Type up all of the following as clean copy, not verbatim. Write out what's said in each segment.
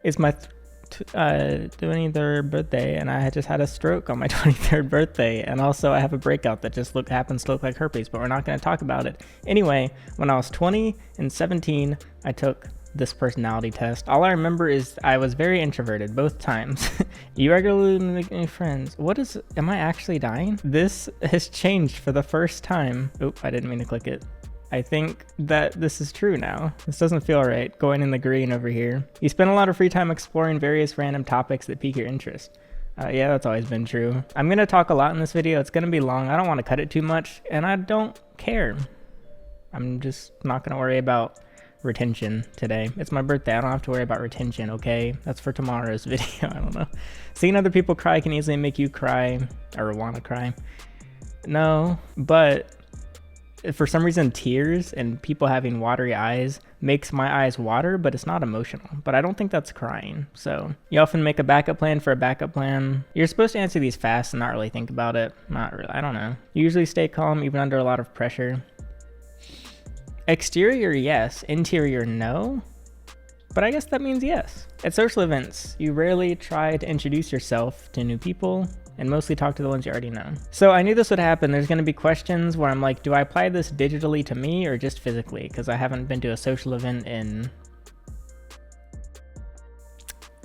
It's my 23rd birthday, and I just had a stroke on my 23rd birthday, and also I have a breakout that just happens to look like herpes, but we're not going to talk about it. Anyway, when I was 20 and 17, I took this personality test. All I remember is I was very introverted both times. You regularly make new friends. Am I actually dying? This has changed for the first time. Oop, I didn't mean to click it. I think that this is true now. This doesn't feel right, going in the green over here. You spend a lot of free time exploring various random topics that pique your interest. Yeah, that's always been true. I'm gonna talk a lot in this video. It's gonna be long. I don't want to cut it too much, and I don't care. I'm just not gonna worry about retention today. It's my birthday. I don't have to worry about retention, okay? That's for tomorrow's video. I don't know. Seeing other people cry can easily make you cry or want to cry. No, but for some reason tears and people having watery eyes makes my eyes water, but it's not emotional. But I don't think that's crying. So you often make a backup plan for a backup plan. You're supposed to answer these fast and not really think about it. Not really. I don't know. You usually stay calm even under a lot of pressure. Exterior, yes. Interior, no. But I guess that means yes. At social events, you rarely try to introduce yourself to new people and mostly talk to the ones you already know. So I knew this would happen. There's going to be questions where I'm like, do I apply this digitally to me or just physically? Because I haven't been to a social event in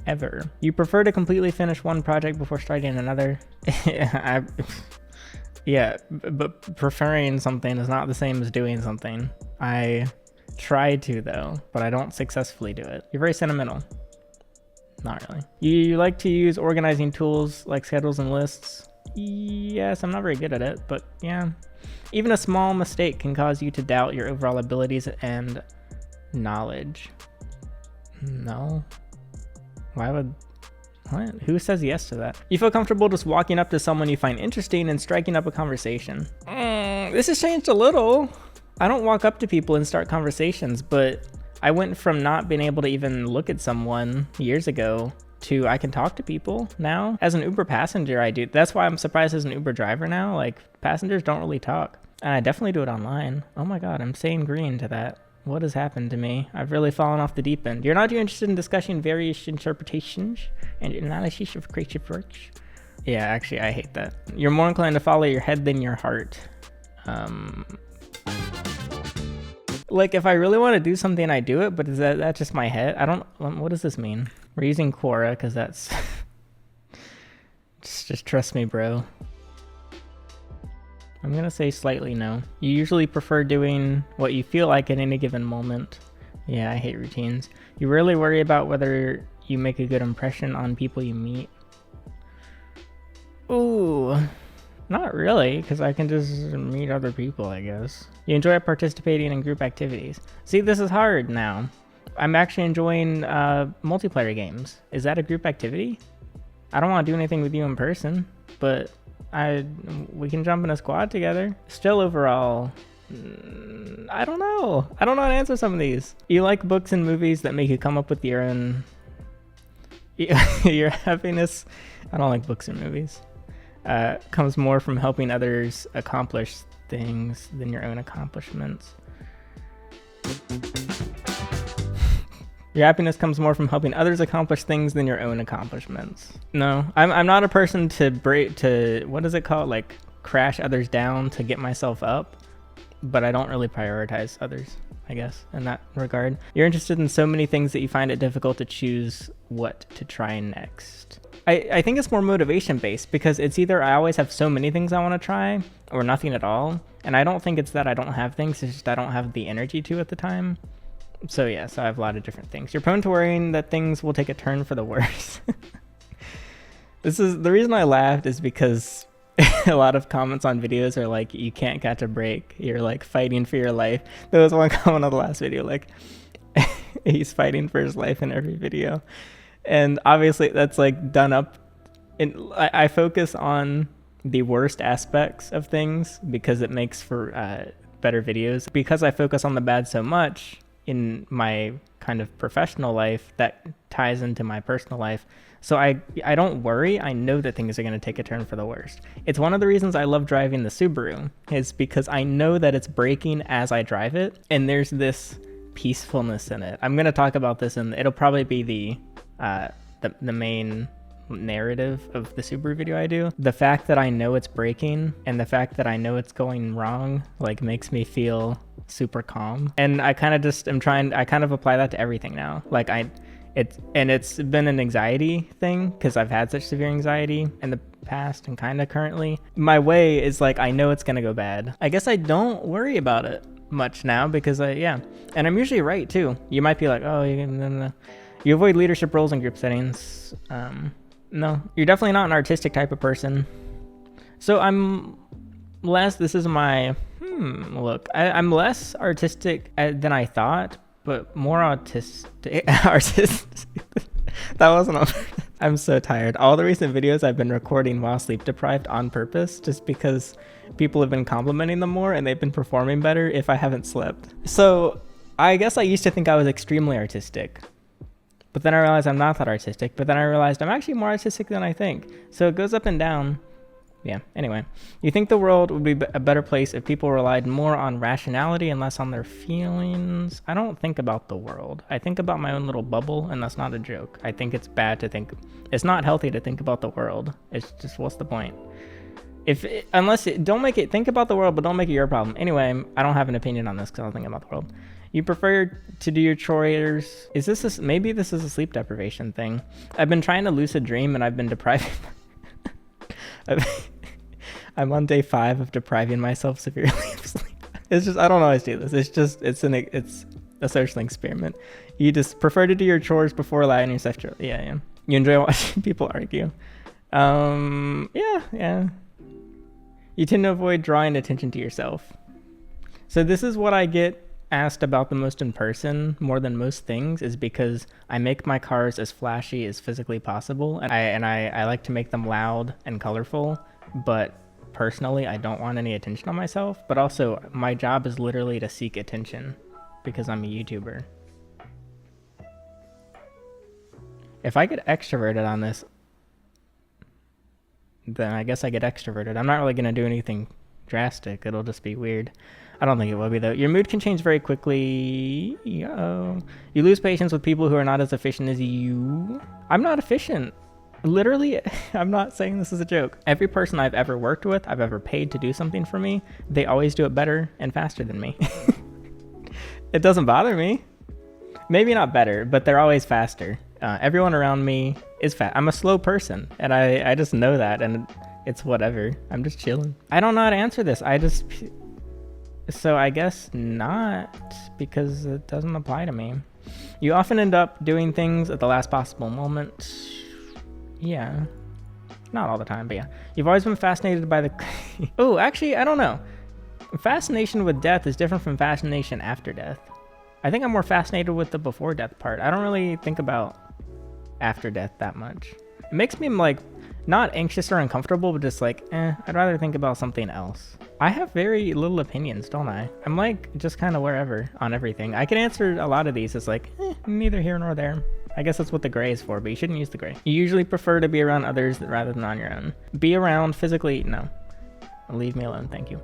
ever. You prefer to completely finish one project before starting another? Yeah, but preferring something is not the same as doing something. I try to though, but I don't successfully do it. You're very sentimental. Not really. You like to use organizing tools like schedules and lists? Yes, I'm not very good at it, but yeah. Even a small mistake can cause you to doubt your overall abilities and knowledge. No. Why would... What? Who says yes to that? You feel comfortable just walking up to someone you find interesting and striking up a conversation. This has changed a little. I don't walk up to people and start conversations, but I went from not being able to even look at someone years ago to I can talk to people now. As an Uber passenger, I do. That's why I'm surprised as an Uber driver now. Like, passengers don't really talk. And I definitely do it online. Oh my God, I'm saying green to that. What has happened to me? I've really fallen off the deep end. You're not interested in discussing various interpretations and analysis of creative works? Yeah, actually, I hate that. You're more inclined to follow your head than your heart. Like, if I really want to do something, I do it, but is that's just my head? I don't... What does this mean? We're using Quora, because that's... just trust me, bro. I'm gonna say slightly no. You usually prefer doing what you feel like at any given moment. Yeah, I hate routines. You rarely worry about whether you make a good impression on people you meet. Ooh, not really, because I can just meet other people, I guess. You enjoy participating in group activities. See, this is hard now. I'm actually enjoying multiplayer games. Is that a group activity? I don't want to do anything with you in person, but we can jump in a squad together. Still overall, I don't know. I don't know how to answer some of these. You like books and movies that make you come up with your own... your happiness... I don't like books and movies. Comes more from helping others accomplish things than your own accomplishments. Your happiness comes more from helping others accomplish things than your own accomplishments. No, I'm not a person to what is it called? Like crash others down to get myself up, but I don't really prioritize others, I guess, in that regard. You're interested in so many things that you find it difficult to choose what to try next. I think it's more motivation based because it's either I always have so many things I want to try or nothing at all. And I don't think it's that I don't have things, it's just I don't have the energy to at the time. So yeah, so I have a lot of different things. You're prone to worrying that things will take a turn for the worse. This is the reason I laughed is because a lot of comments on videos are like, you can't catch a break. You're like fighting for your life. There was one comment on the last video, like he's fighting for his life in every video. And obviously that's like done up. I focus on the worst aspects of things because it makes for better videos. Because I focus on the bad so much in my kind of professional life, that ties into my personal life. So I don't worry. I know that things are going to take a turn for the worst. It's one of the reasons I love driving the Subaru, is because I know that it's braking as I drive it. And there's this peacefulness in it. I'm going to talk about this and it'll probably be the the main narrative of the Subaru video I do. The fact that I know it's breaking and the fact that I know it's going wrong like makes me feel super calm. And I kind of just am trying, I kind of apply that to everything now. Like it's been an anxiety thing because I've had such severe anxiety in the past and kind of currently. My way is like, I know it's gonna go bad. I guess I don't worry about it much now because and I'm usually right too. You might be like, oh, you avoid leadership roles in group settings. No, you're definitely not an artistic type of person. So I'm less, this is my, look, I'm less artistic than I thought, but more autistic. That wasn't on purpose. I'm so tired. All the recent videos I've been recording while sleep deprived on purpose, just because people have been complimenting them more and they've been performing better if I haven't slept. So I guess I used to think I was extremely artistic. But then I realized I'm not that artistic. But then I realized I'm actually more artistic than I think. So it goes up and down. Yeah, anyway. You think the world would be a better place if people relied more on rationality and less on their feelings? I don't think about the world. I think about my own little bubble, and that's not a joke. I think it's bad to think. It's not healthy to think about the world. It's just, what's the point? Don't make it, think about the world, but don't make it your problem. Anyway, I don't have an opinion on this because I don't think about the world. You prefer to do your chores. Maybe this is a sleep deprivation thing. I've been trying to lucid dream and I've been depriving. I'm on day 5 of depriving myself severely of sleep. It's just, I don't always do this. It's a social experiment. You just prefer to do your chores before allowing yourself to, yeah. You enjoy watching people argue. Yeah. You tend to avoid drawing attention to yourself. So this is what I get asked about the most in person, more than most things, is because I make my cars as flashy as physically possible, and I like to make them loud and colorful, but personally I don't want any attention on myself. But also my job is literally to seek attention because I'm a YouTuber. If I get extroverted on this, then I guess I get extroverted. I'm not really gonna do anything drastic. It'll just be weird. I don't think it will be though. Your mood can change very quickly. You lose patience with people who are not as efficient as you. I'm not efficient. Literally, I'm not saying this is a joke. Every person I've ever worked with, I've ever paid to do something for me, they always do it better and faster than me. It doesn't bother me. Maybe not better, but they're always faster. Everyone around me is fast. I'm a slow person, and I just know that, and it's whatever. I'm just chilling. I don't know how to answer this. So I guess not, because it doesn't apply to me. You often end up doing things at the last possible moment. Yeah. Not all the time, but yeah. You've always been fascinated by the... Oh, actually, I don't know. Fascination with death is different from fascination after death. I think I'm more fascinated with the before death part. I don't really think about after death that much. It makes me like not anxious or uncomfortable, but just like, I'd rather think about something else. I have very little opinions, don't I? I'm like just kind of wherever on everything. I can answer a lot of these. It's like, neither here nor there. I guess that's what the gray is for, but you shouldn't use the gray. You usually prefer to be around others rather than on your own. Be around physically, no. Leave me alone, thank you.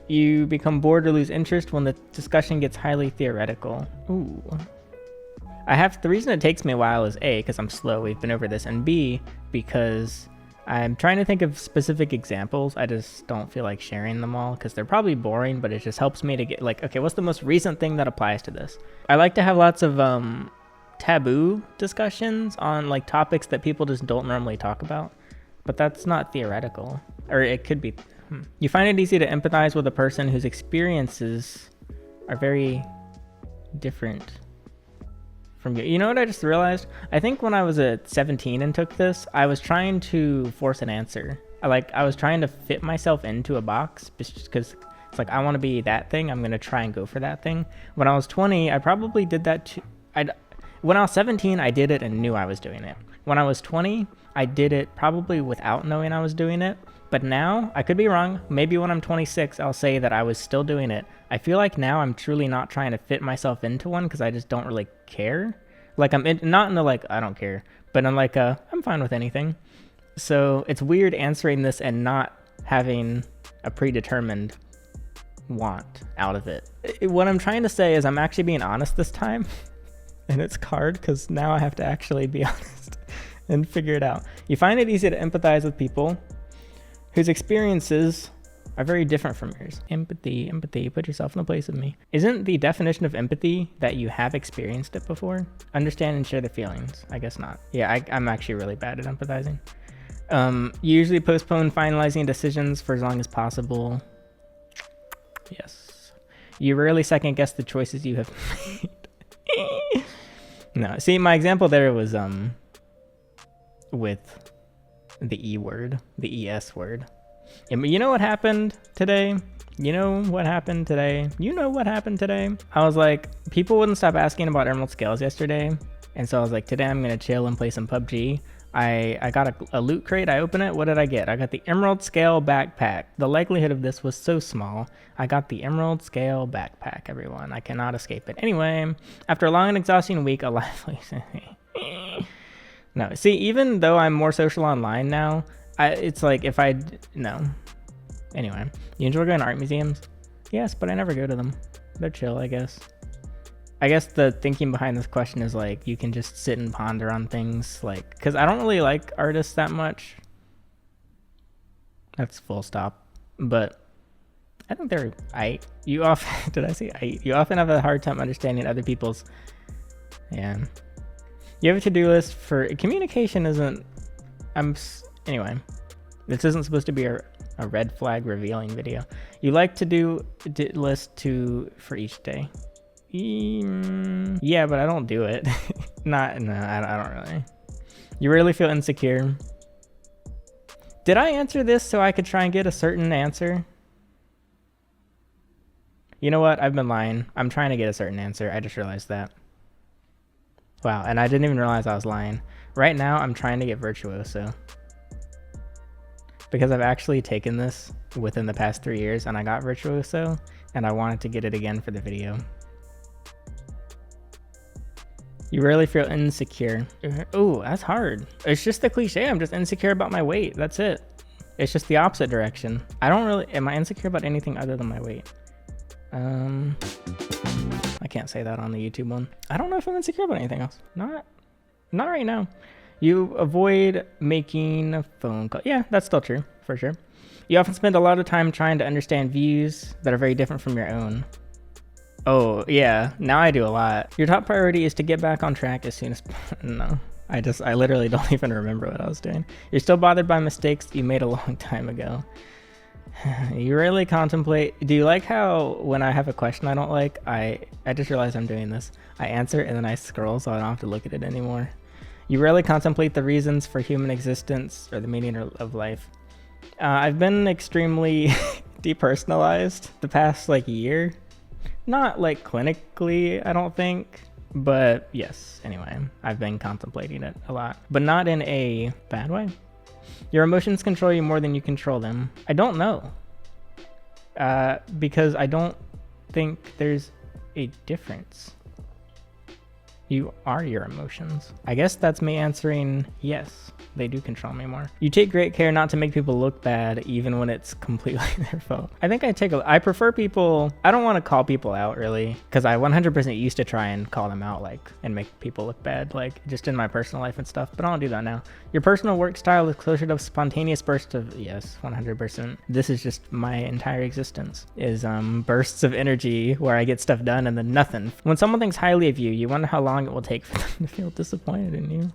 You become bored or lose interest when the discussion gets highly theoretical. Ooh. The reason it takes me a while is A, because I'm slow, we've been over this, and B, because I'm trying to think of specific examples. I just don't feel like sharing them all because they're probably boring, but it just helps me to get like, okay, what's the most recent thing that applies to this? I like to have lots of taboo discussions on like topics that people just don't normally talk about, but that's not theoretical, or it could be. You find it easy to empathize with a person whose experiences are very different from you. You know what I just realized? I think when I was at 17 and took this, I was trying to force an answer. I was trying to fit myself into a box just because it's like, I want to be that thing. I'm going to try and go for that thing. When I was 20, I probably did that too. When I was 17, I did it and knew I was doing it. When I was 20, I did it probably without knowing I was doing it. But now, I could be wrong. Maybe when I'm 26, I'll say that I was still doing it. I feel like now I'm truly not trying to fit myself into one because I just don't really care. Like not in the like, I don't care, but I'm like, I'm fine with anything. So it's weird answering this and not having a predetermined want out of it. What I'm trying to say is I'm actually being honest this time. And it's hard because now I have to actually be honest and figure it out. You find it easy to empathize with people whose experiences are very different from yours. Empathy, put yourself in the place of me. Isn't the definition of empathy that you have experienced it before? Understand and share the feelings. I guess not. Yeah, I'm actually really bad at empathizing. You usually postpone finalizing decisions for as long as possible. Yes. You rarely second guess the choices you have made. No, see, my example there was with the E word, the ES word. And you know what happened today? You know what happened today? You know what happened today? I was like, people wouldn't stop asking about Emerald Scales yesterday. And so I was like, today I'm going to chill and play some PUBG. I got a loot crate. I open it. What did I get? I got the Emerald Scale backpack. The likelihood of this was so small. I got the Emerald Scale backpack, everyone. I cannot escape it. Anyway, after a long and exhausting week, a lively... No, see, even though I'm more social online now, it's like if I... No. Anyway, you enjoy going to art museums? Yes, but I never go to them. They're chill, I guess. I guess the thinking behind this question is like you can just sit and ponder on things, like, because I don't really like artists that much. That's full stop. But I think they're you often did I say you often have a hard time understanding other people's. Yeah. You have a to-do list for communication. Anyway, this isn't supposed to be a red flag revealing video. You like to do list for each day. Yeah, but I don't do it. No, I don't really. You really feel insecure. Did I answer this so I could try and get a certain answer? You know what? I've been lying. I'm trying to get a certain answer. I just realized that. Wow, and I didn't even realize I was lying. Right now, I'm trying to get Virtuoso. Because I've actually taken this within the past 3 years, and I got Virtuoso, and I wanted to get it again for the video. You really feel insecure. Ooh, that's hard. It's just the cliche. I'm just insecure about my weight. That's it. It's just the opposite direction. I don't really... Am I insecure about anything other than my weight? I can't say that on the YouTube one. I don't know if I'm insecure about anything else. Not right now. You avoid making a phone call. Yeah, that's still true, for sure. You often spend a lot of time trying to understand views that are very different from your own. Oh, yeah. Now I do a lot. Your top priority is to get back on track as soon as... No. I literally don't even remember what I was doing. You're still bothered by mistakes you made a long time ago. You rarely contemplate... Do you like how when I have a question I don't like, I just realized I'm doing this. I answer and then I scroll so I don't have to look at it anymore. You rarely contemplate the reasons for human existence or the meaning of life. I've been extremely depersonalized the past year. Not clinically, I don't think, but yes, anyway, I've been contemplating it a lot, but not in a bad way. Your emotions control you more than you control them. I don't know, because I don't think there's a difference. You are your emotions. I guess that's me answering yes, they do control me more. You take great care not to make people look bad even when it's completely their fault. I think I prefer people, I don't want to call people out really, because I 100% used to try and call them out and make people look bad, just in my personal life and stuff, but I don't do that now. Your personal work style is closer to spontaneous bursts of, yes, 100%. This is just my entire existence, is bursts of energy where I get stuff done and then nothing. When someone thinks highly of you, you wonder how long it will take for them to feel disappointed in you.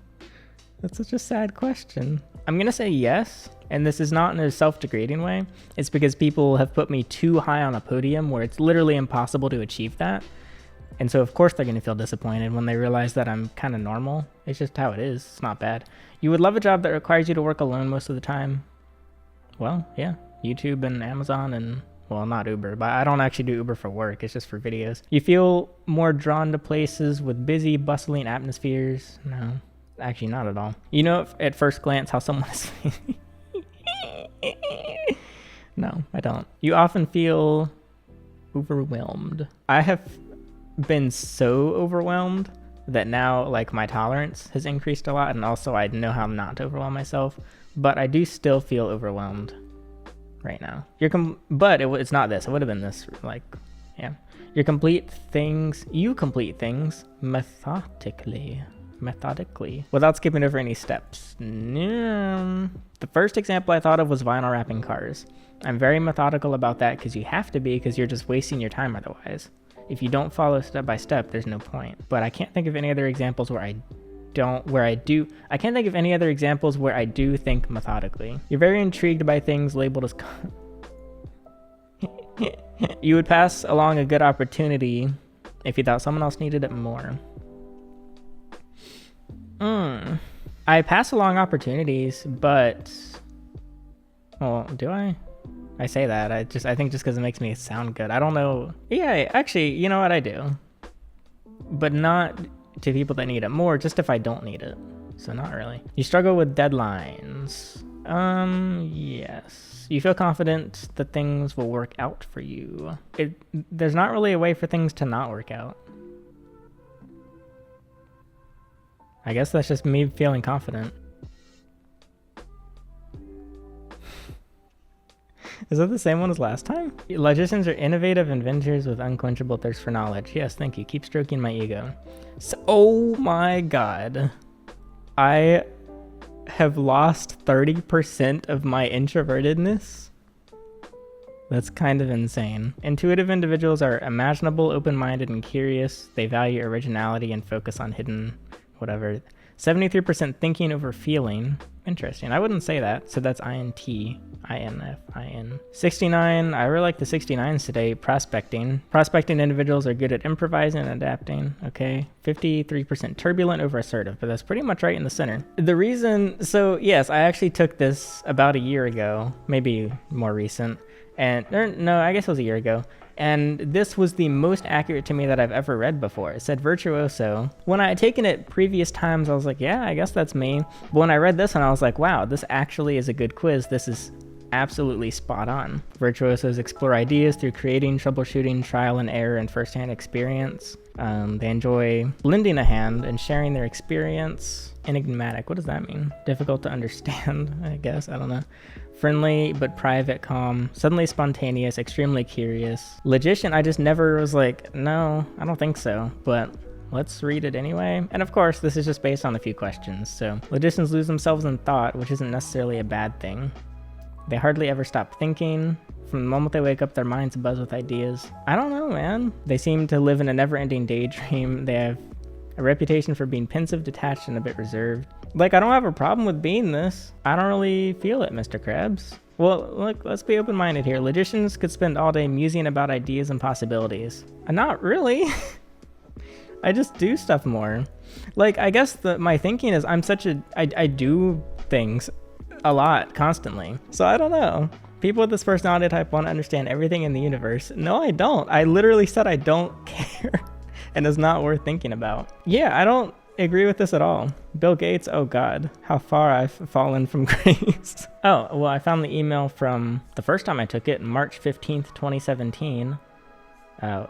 That's such a sad question. I'm gonna say yes, and this is not in a self-degrading way. It's because people have put me too high on a podium where it's literally impossible to achieve that. And so of course they're gonna feel disappointed when they realize that I'm kind of normal. It's just how it is. It's not bad. You would love a job that requires you to work alone most of the time. Well, yeah, YouTube and Amazon and, well, not Uber, but I don't actually do Uber for work. It's just for videos. You feel more drawn to places with busy, bustling atmospheres. No, actually not at all. You know at first glance how someone is... No, I don't. You often feel overwhelmed. I have been so overwhelmed that now like my tolerance has increased a lot, and also I know how not to overwhelm myself, but I do still feel overwhelmed right now. But it's not this. It would have been this, yeah. You complete things methodically without skipping over any steps. The first example I thought of was vinyl wrapping cars. I'm very methodical about that because you have to be, because you're just wasting your time otherwise. If you don't follow step by step, there's no point. But I can't think of any other examples where I do think methodically. You're very intrigued by things labeled as you would pass along a good opportunity if you thought someone else needed it more. I pass along opportunities, but... Well, do I? I say that. I think just because it makes me sound good. I don't know. Yeah, actually, you know what? I do. But not to people that need it. More just if I don't need it. So not really. You struggle with deadlines. Yes. You feel confident that things will work out for you. There's not really a way for things to not work out. I guess that's just me feeling confident. Is that the same one as last time? Logicians are innovative inventors with unquenchable thirst for knowledge. Yes, thank you. Keep stroking my ego. So, oh my god. I have lost 30% of my introvertedness. That's kind of insane. Intuitive individuals are imaginable, open-minded, and curious. They value originality and focus on hidden whatever. 73% thinking over feeling. Interesting. I wouldn't say that. So that's INT, INF, IN. 69. I really like the 69s today. Prospecting. Prospecting individuals are good at improvising and adapting. Okay. 53% turbulent over assertive, but that's pretty much right in the center. The reason, so yes, I actually took this about a year ago, maybe more recent. No, I guess it was a year ago. And this was the most accurate to me that I've ever read before. It said virtuoso. When I had taken it previous times, I was like, yeah, I guess that's me. But when I read this one, I was like, wow, this actually is a good quiz. This is absolutely spot on. Virtuosos explore ideas through creating, troubleshooting, trial and error, and firsthand experience. They enjoy lending a hand and sharing their experience. Enigmatic, what does that mean? Difficult to understand, I guess, I don't know. Friendly but private, calm, suddenly spontaneous, extremely curious. Logician, I just never was like, no, I don't think so, but let's read it anyway. And of course, this is just based on a few questions. So logicians lose themselves in thought, which isn't necessarily a bad thing. They hardly ever stop thinking. From the moment they wake up, their minds buzz with ideas. I don't know, man. They seem to live in a never-ending daydream. They have a reputation for being pensive, detached, and a bit reserved. Like, I don't have a problem with being this. I don't really feel it, Mr. Krebs. Well, look, let's be open-minded here. Logicians could spend all day musing about ideas and possibilities. Not really. I just do stuff more. Like, I guess my thinking is I do things a lot, constantly. So I don't know. People with this personality type want to understand everything in the universe. No, I don't. I literally said I don't care. And it's not worth thinking about. Yeah, I don't agree with this at all. Bill Gates, oh god, how far I've fallen from grace. Oh, well, I found the email from the first time I took it, March 15th, 2017.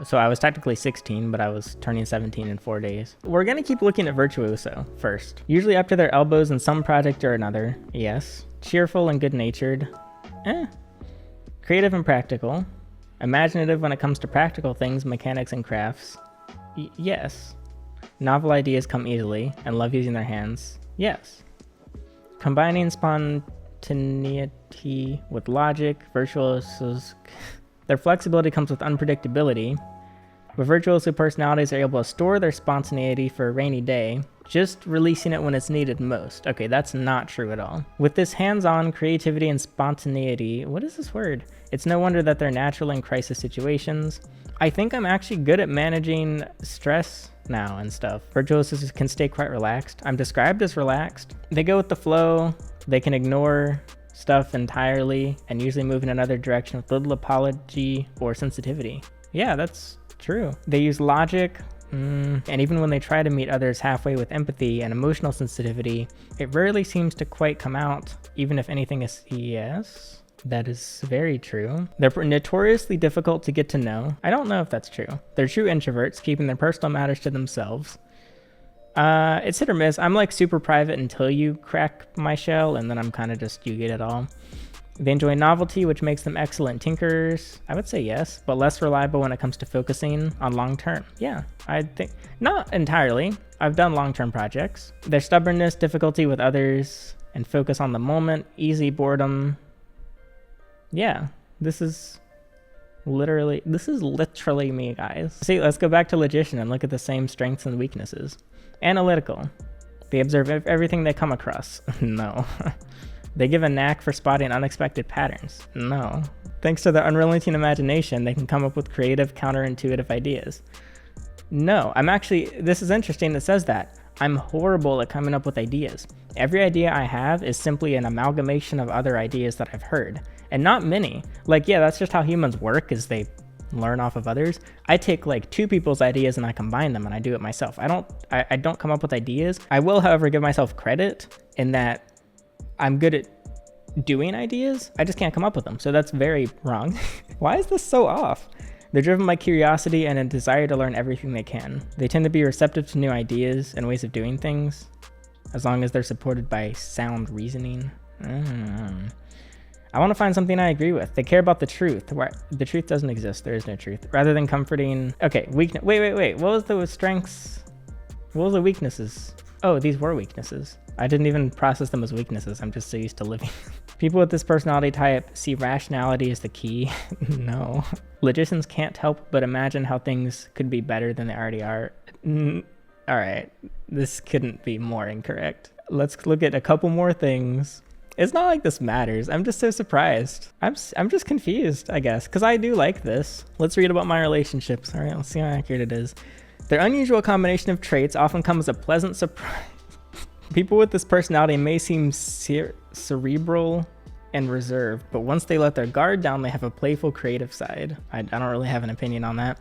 So I was technically 16, but I was turning 17 in 4 days. We're gonna keep looking at virtuoso first. Usually up to their elbows in some project or another, yes. Cheerful and good-natured, Creative and practical. Imaginative when it comes to practical things, mechanics, and crafts. Yes. Novel ideas come easily and love using their hands. Yes. Combining spontaneity with logic, virtuosos. Their flexibility comes with unpredictability. But virtuoso personalities are able to store their spontaneity for a rainy day, just releasing it when it's needed most. Okay, that's not true at all. With this hands-on creativity and spontaneity, what is this word? It's no wonder that they're natural in crisis situations. I think I'm actually good at managing stress now and stuff. Virtuosos can stay quite relaxed. I'm described as relaxed. They go with the flow. They can ignore stuff entirely and usually move in another direction with little apology or sensitivity. Yeah, that's true. They use logic, and even when they try to meet others halfway with empathy and emotional sensitivity, it rarely seems to quite come out, even if anything is yes. That is very true. They're notoriously difficult to get to know. I don't know if that's true. They're true introverts, keeping their personal matters to themselves. It's hit or miss. I'm like super private until you crack my shell, and then I'm kind of just, you get it all. They enjoy novelty, which makes them excellent tinkerers. I would say yes, but less reliable when it comes to focusing on long-term. Yeah, I think, not entirely. I've done long-term projects. Their stubbornness, difficulty with others, and focus on the moment, easy boredom. Yeah, this is literally me, guys. See, let's go back to logician and look at the same strengths and weaknesses. Analytical. They observe everything they come across. No. They give a knack for spotting unexpected patterns. No. Thanks to their unrelenting imagination, they can come up with creative, counterintuitive ideas. No, this is interesting, it says that. I'm horrible at coming up with ideas. Every idea I have is simply an amalgamation of other ideas that I've heard. And not many. Like, yeah, that's just how humans work, is they learn off of others. I take like 2 people's ideas and I combine them and I do it myself. I don't come up with ideas. I will, however, give myself credit in that I'm good at doing ideas. I just can't come up with them. So that's very wrong. Why is this so off? They're driven by curiosity and a desire to learn everything they can. They tend to be receptive to new ideas and ways of doing things, as long as they're supported by sound reasoning. I want to find something I agree with. They care about the truth. The truth doesn't exist. There is no truth. Rather than comforting. Okay, weakness. Wait. What was the strengths? What was the weaknesses? Oh, these were weaknesses. I didn't even process them as weaknesses. I'm just so used to living. People with this personality type see rationality as the key. No. Logicians can't help but imagine how things could be better than they already are. All right, this couldn't be more incorrect. Let's look at a couple more things. It's not like this matters. I'm just so surprised. I'm just confused, I guess, because I do like this. Let's read about my relationships. All right, let's see how accurate it is. Their unusual combination of traits often comes as a pleasant surprise. People with this personality may seem cerebral and reserved, but once they let their guard down, they have a playful, creative side. I don't really have an opinion on that.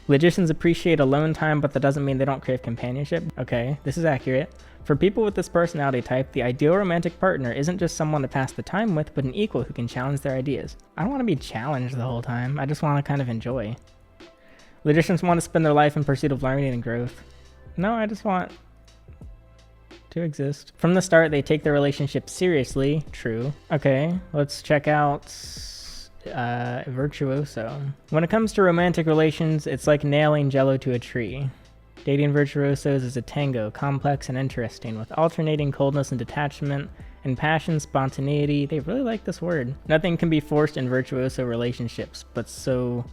Logicians appreciate alone time, but that doesn't mean they don't crave companionship. Okay, this is accurate. For people with this personality type, the ideal romantic partner isn't just someone to pass the time with, but an equal who can challenge their ideas. I don't want to be challenged the whole time. I just want to kind of enjoy. Logicians want to spend their life in pursuit of learning and growth. No, I just want to exist. From the start, they take their relationship seriously. True. Okay, let's check out virtuoso. When it comes to romantic relations, it's like nailing jello to a tree. Dating virtuosos is a tango, complex and interesting, with alternating coldness and detachment, and passion, spontaneity. They really like this word. Nothing can be forced in virtuoso relationships, but so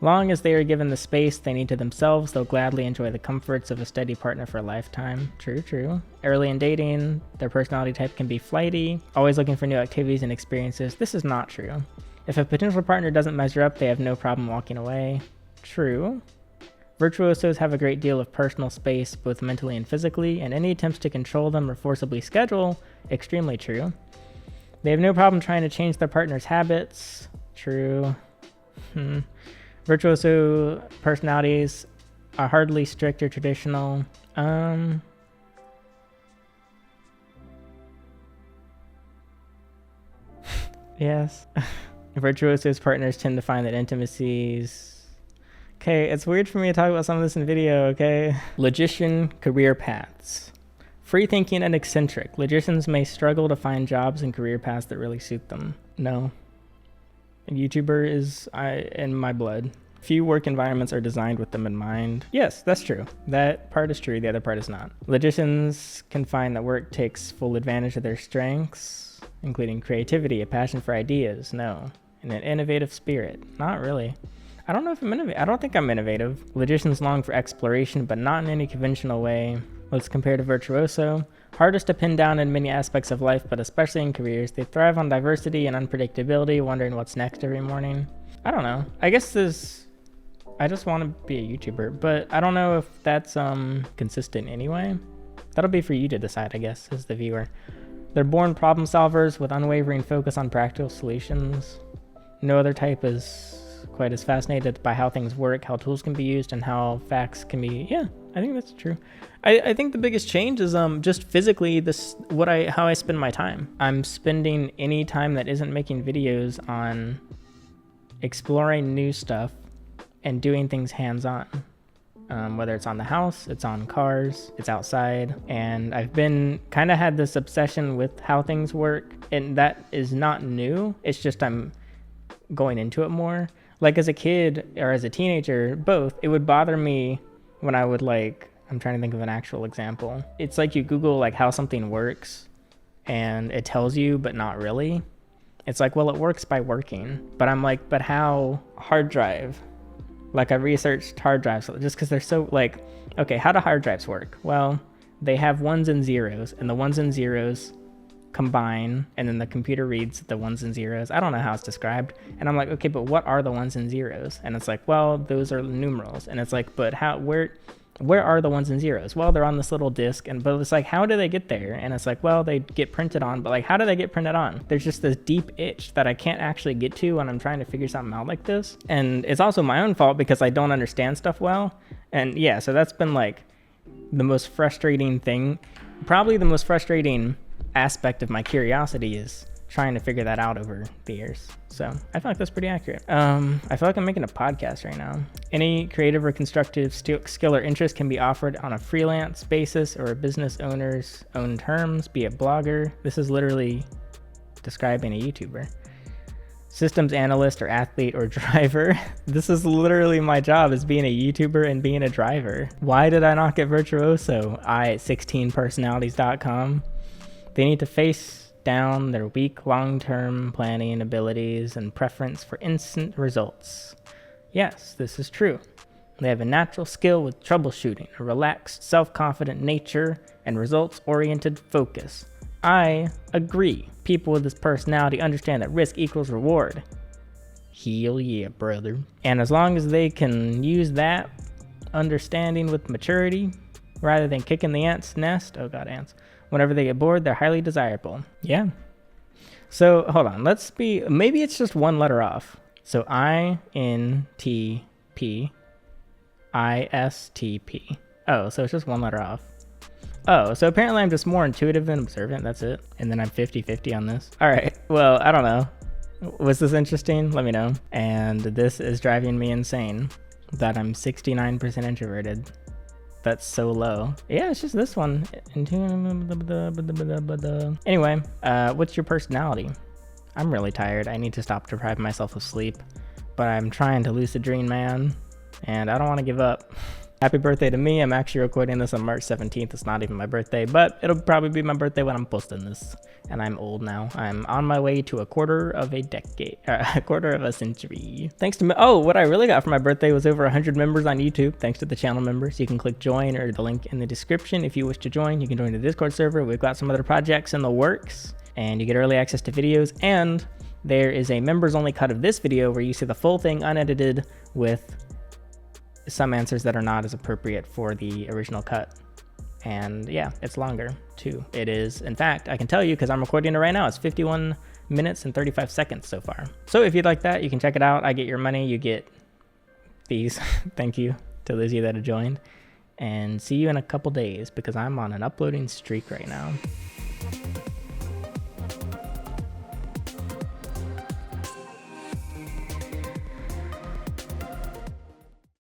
long as they are given the space they need to themselves, they'll gladly enjoy the comforts of a steady partner for a lifetime. True. Early in dating, their personality type can be flighty, always looking for new activities and experiences. This is not true. If a potential partner doesn't measure up, they have no problem walking away. True. Virtuosos have a great deal of personal space, both mentally and physically, and any attempts to control them or forcibly schedule, extremely true. They have no problem trying to change their partner's habits. True. Virtuoso personalities are hardly strict or traditional. Yes. Virtuoso's partners tend to find that intimacies... Okay, it's weird for me to talk about some of this in video, okay? Logician career paths. Free thinking and eccentric. Logicians may struggle to find jobs and career paths that really suit them. No. A YouTuber is in my blood. Few work environments are designed with them in mind. Yes, that's true. That part is true, the other part is not. Logicians can find that work takes full advantage of their strengths, including creativity, a passion for ideas, no. And an innovative spirit. Not really. I don't know if I'm innovative. I don't think I'm innovative. Logicians long for exploration, but not in any conventional way. Let's compare to virtuoso. Hardest to pin down in many aspects of life, but especially in careers. They thrive on diversity and unpredictability, wondering what's next every morning. I don't know. I guess I just want to be a YouTuber, but I don't know if that's consistent anyway. That'll be for you to decide, I guess, as the viewer. They're born problem solvers with unwavering focus on practical solutions. No other type is quite as fascinated by how things work, how tools can be used, and how facts can be. Yeah, I think that's true. I think the biggest change is just physically how I spend my time. I'm spending any time that isn't making videos on exploring new stuff and doing things hands-on. whether it's on the house, it's on cars, it's outside. And I've been kind of had this obsession with how things work, and that is not new. It's just I'm going into it more. Like as a kid or as a teenager, both, it would bother me when I would like, I'm trying to think of an actual example. It's like you Google like how something works and it tells you, but not really. It's like, well, it works by working, but I'm like, but how? Hard drive. Like I researched hard drives just because they're so like, okay, how do hard drives work? Well, they have ones and zeros, and the ones and zeros combine, and then the computer reads the ones and zeros. I don't know how it's described. And I'm like, okay, but what are the ones and zeros? And it's like, well, those are numerals. And it's like, but how, where are the ones and zeros? Well, they're on this little disk, but it's like, how do they get there? And it's like, well, they get printed on, but like, how do they get printed on? There's just this deep itch that I can't actually get to when I'm trying to figure something out like this. And it's also my own fault because I don't understand stuff well. And yeah, so that's been like the most frustrating thing. Probably the most frustrating aspect of my curiosity is trying to figure that out over the years. So I feel like that's pretty accurate. I feel like I'm making a podcast right now. Any creative or constructive skill or interest can be offered on a freelance basis or a business owner's own terms, be it blogger. This is literally describing a YouTuber. Systems analyst or athlete or driver. This is literally my job, is being a YouTuber and being a driver. Why did I not get Virtuoso? I at 16personalities.com. They need to face down their weak long-term planning abilities and preference for instant results. Yes, this is true. They have a natural skill with troubleshooting, a relaxed, self-confident nature, and results-oriented focus. I agree. People with this personality understand that risk equals reward. Hell yeah, brother. And as long as they can use that understanding with maturity, rather than kicking the ants' nest, oh god, ants, whenever they get bored, they're highly desirable. Yeah. So hold on, maybe it's just one letter off. So INTP, oh, so it's just one letter off. Oh, so apparently I'm just more intuitive and observant, that's it. And then I'm 50-50 on this. All right, well, I don't know. Was this interesting? Let me know. And this is driving me insane that I'm 69% introverted. That's so low. Yeah, it's just this one. Anyway, what's your personality? I'm really tired. I need to stop depriving myself of sleep, but I'm trying to lucid dream, man, and I don't want to give up. Happy birthday to me. I'm actually recording this on March 17th. It's not even my birthday, but it'll probably be my birthday when I'm posting this. And I'm old now. I'm on my way to a quarter of a decade, a quarter of a century. Thanks to me. Oh, what I really got for my birthday was over 100 members on YouTube. Thanks to the channel members. You can click join or the link in the description if you wish to join. You can join the Discord server. We've got some other projects in the works, and you get early access to videos. And there is a members only cut of this video where you see the full thing unedited with some answers that are not as appropriate for the original cut. And yeah, it's longer too. It is, in fact, I can tell you because I'm recording it right now, it's 51 minutes and 35 seconds so far. So if you'd like that, you can check it out. I get your money, you get these. Thank you to those of you that have joined. And see you in a couple days because I'm on an uploading streak right now.